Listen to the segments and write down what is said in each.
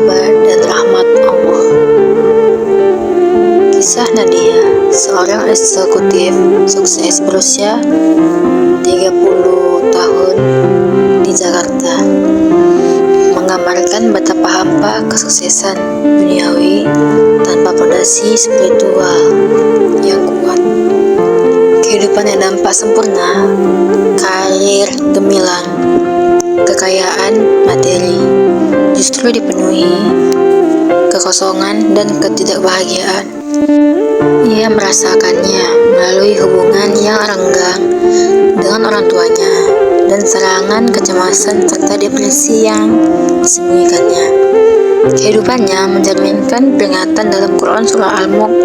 sabar dan rahmat Allah. Kisah Nadia, seorang eksekutif sukses berusia 30 tahun di Jakarta, menggambarkan betapa hampa kesuksesan duniawi tanpa fondasi spiritual yang kuat. Kehidupan yang nampak sempurna, karir gemilang, kekayaan materi justru dipenuhi kekosongan dan ketidakbahagiaan. Ia merasakannya melalui hubungan yang renggang dengan orang tuanya dan serangan kecemasan serta depresi yang disembunyikannya. Kehidupannya mencerminkan peringatan dalam Quran Surah Al-Mulk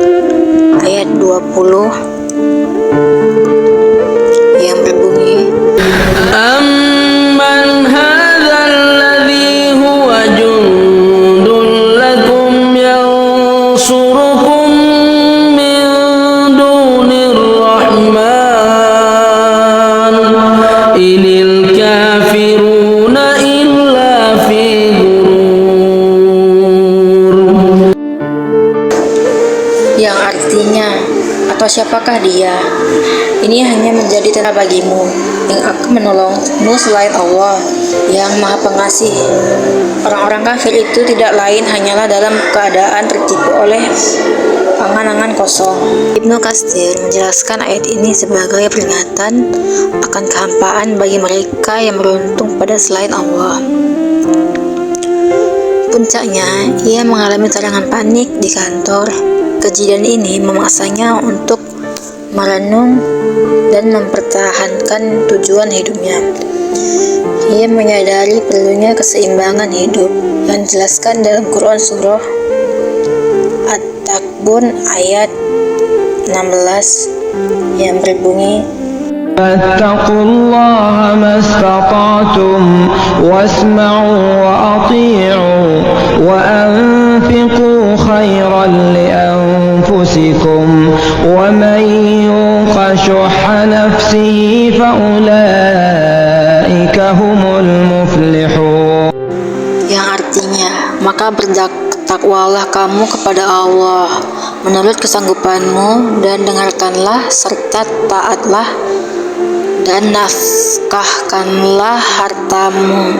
ayat 20 yang berbunyi, Amman hadzal ladzi huwa jundun lakum yansurukum min dunir rahman inil kafiruna illa fi ghurur. yang artinya, atau siapakah dia? Ini hanya menjadi tanda bagimu yang akan menolongmu selain Allah yang Maha Pengasih. Orang-orang kafir itu tidak lain hanyalah dalam keadaan tertipu oleh angan-angan kosong. Ibnu Katsir menjelaskan ayat ini sebagai peringatan akan kehampaan bagi mereka yang beruntung pada selain Allah. Puncaknya, ia mengalami serangan panik di kantor. Kejadian ini memaksanya untuk merenung dan mempertahankan tujuan hidupnya. Ia menyadari perlunya keseimbangan hidup yang dijelaskan dalam Quran Surah At-Takbur ayat 16 yang berbunyi, Fattaqullaha mastata'tum wasma'u wa ati'u wa anfiqu khairan li anfusikum wa man yuqa shuhha nafsihi fa ulaika humul muflihun. yang artinya, maka bertakwalah kamu kepada Allah menurut kesanggupanmu dan dengarkanlah serta taatlah dan nafkahkanlah hartamu.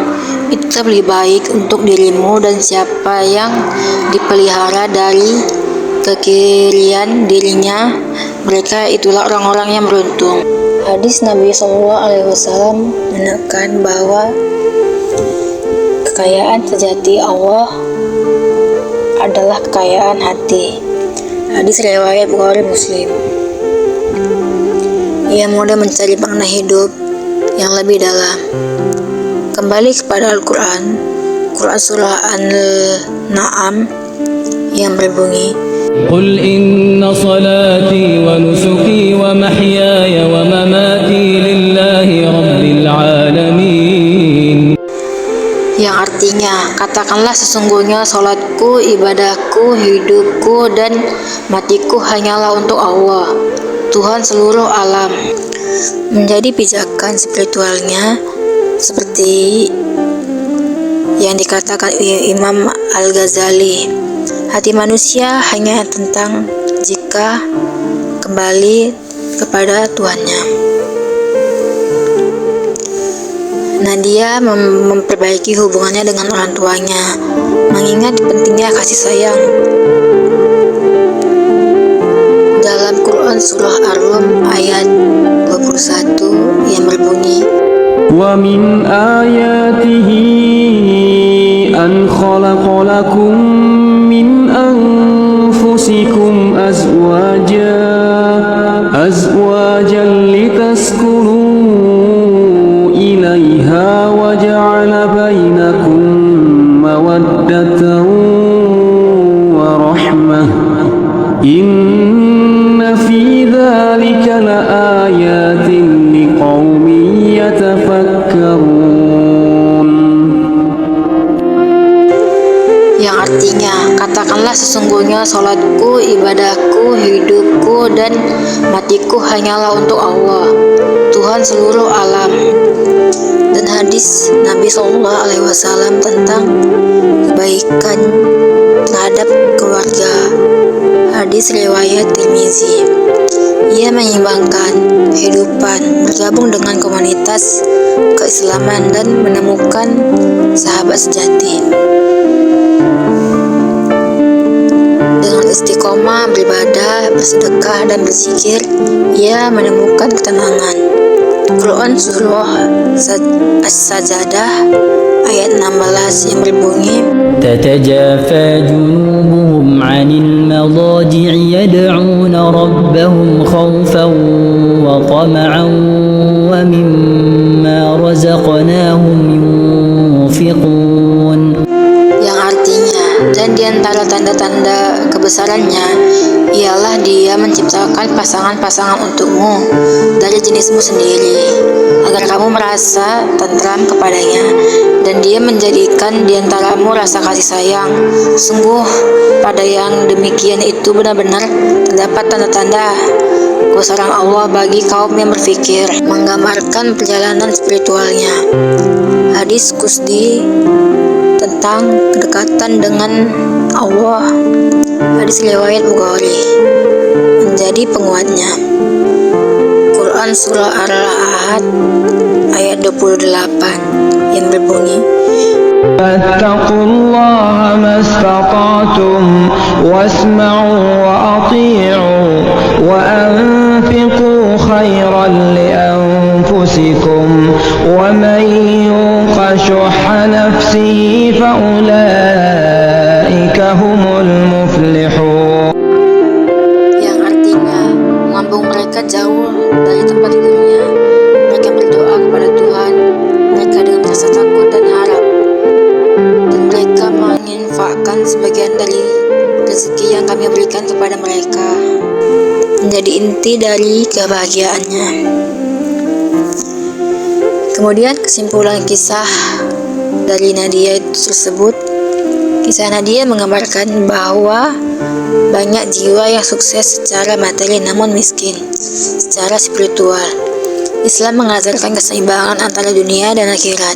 Itu lebih baik untuk dirimu dan siapa yang dipelihara dari kekirian dirinya, mereka itulah orang-orang yang beruntung. Hadis Nabi SAW menekan bahwa kekayaan sejati Allah adalah kekayaan hati. Hadis riwayat Bukhari Muslim. Ia mudah mencari makna hidup yang lebih dalam. Kembali kepada Al-Quran, Quran Surah An-Na'am yang berbunyi, Qul inna salati wa nusuki wa mahyaya wa mamati lillahi rabbil alamin. yang artinya, katakanlah sesungguhnya salatku, ibadahku, hidupku, dan matiku hanyalah untuk Allah, Tuhan seluruh alam. Menjadi pijakan spiritualnya seperti yang dikatakan Imam Al-Ghazali, hati manusia hanya tentang jika kembali kepada Tuhannya. Nadia memperbaiki hubungannya dengan orang tuanya, mengingat pentingnya kasih sayang. Dalam Quran Surah Ar-Rum ayat 21 yang berbunyi, Wa min ayatihi an khalaqa lakum min anfusikum azwajan litaskunu ilaiha wa ja'ala bainakum mawaddatan wa rahmah. Inna fi dzalika laayatin liqaumin yatafakkarun. yang artinya, katakanlah sesungguhnya salatku, ibadahku, hidupku, dan matiku hanyalah untuk Allah, Tuhan seluruh alam. Dan hadis Nabi SAW tentang kebaikan Hadis riwayat Tirmizi. Ia menyeimbangkan kehidupan, bergabung dengan komunitas keislaman dan menemukan sahabat sejati. Dengan istiqomah beribadah, bersedekah, dan berzikir, ia menemukan ketenangan. Quran Surah As-Sajdah ayat 16 yang berbunyi, تتجافى جنوبهم عن المضاجع يدعون ربهم خوفا وطمعا ومما رزقناهم ينفقون. yang artinya, dan di antara tanda-tanda kebesarannya ialah Dia menciptakan pasangan-pasangan untukmu dari jenismu sendiri, agar kamu merasa tentram kepadanya, dan Dia menjadikan di antaramu rasa kasih sayang. Sungguh, pada yang demikian itu benar-benar terdapat tanda-tanda kebesaran Allah bagi kaum yang berfikir, menggambarkan perjalanan spiritualnya. Hadis Qudsi tentang kedekatan dengan Allah, hadis riwayat Bukhari, menjadi penguatnya. Quran Surah Al-Ahad ayat 28 yang berbunyi, فاتقوا الله ما استطعتم واسمعوا وأطيعوا وأنفقوا خيرا لأنفسكم ومن يوق شح نفسه فأولئك هم المفلحون. yang artinya melambung mereka jauh dari tempat tidurnya. Mereka berdoa kepada Tuhan mereka dengan rasa takut dan harap, dan mereka menginfakkan sebagian dari rezeki yang kami berikan kepada mereka, menjadi inti dari kebahagiaannya. Kemudian kesimpulan kisah dari Nadia tersebut, kisah Nadia menggambarkan bahwa banyak jiwa yang sukses secara materi namun miskin secara spiritual. Islam mengajarkan keseimbangan antara dunia dan akhirat,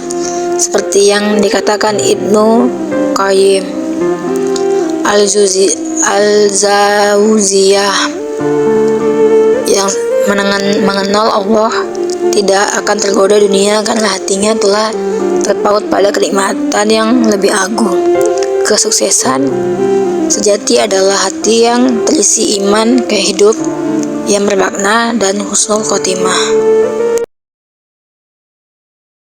seperti yang dikatakan Ibnu Qayyim Al-Jauziyah, yang mengenal Allah tidak akan tergoda dunia karena hatinya telah terpaut pada kenikmatan yang lebih agung. Kesuksesan sejati adalah hati yang terisi iman, kehidup yang bermakna, dan husnul khotimah.